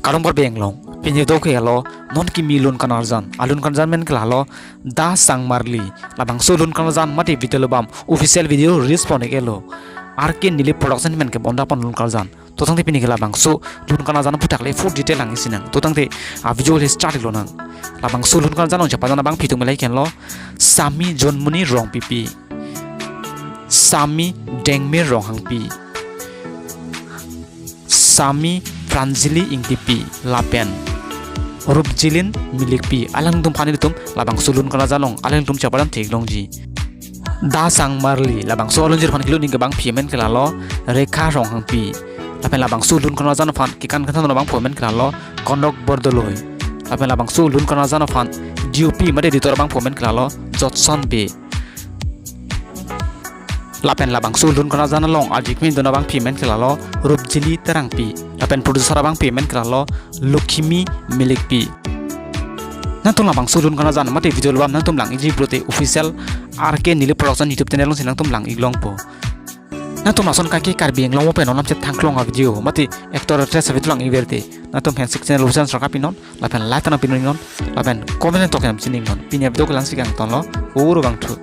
karong bar benglong pinje do ke lo non ki milun kanarjan alun kanarjan men kala lo da sang marli labang sulun kanarjan mate video bam official video respond ke lo RK Nili production men ke bonda pan lun kanarjan to tang te pini kala bang so lun kanarjan putak le full detail ang isinang to tang te a video le start lo nang labang sulun kanarjan on chapa bang pitung melai ken lo sami jonmuni rong pipi sami dengme rong hang pi Sami Franzili ingtipi lapen Rubjilin milik pi alang tum phani tum labang sulun kana jalong alang tum chaparam thik long ji da sang marli labang solun jir phan kilo ning bang payment kala lo rekha rong hang pi lapen labang sulun kana jan phan kikan khan bang payment kala lo kondok bordoloi lapen labang sulun kana jan phan DUP made editor bang payment kala lo jotson be lapen labang sulun kana jana long aljikmin dona bang payment kala lo rubjili terang pi lapen producer bang payment kala lo lokimi milik pi natung labang sulun kana jana mate video bam natung lang iji prote official RK Nili production YouTube channel long sinang tum lang iglong po natung mason kaki karbi englong mo pen onam chet thangklong a video mate actor actress video lang iberte natung fan channel usan sarka pinon lapen like na pinon lapen comment to kam sining non pinya video lang sikang ton lo uru bang thu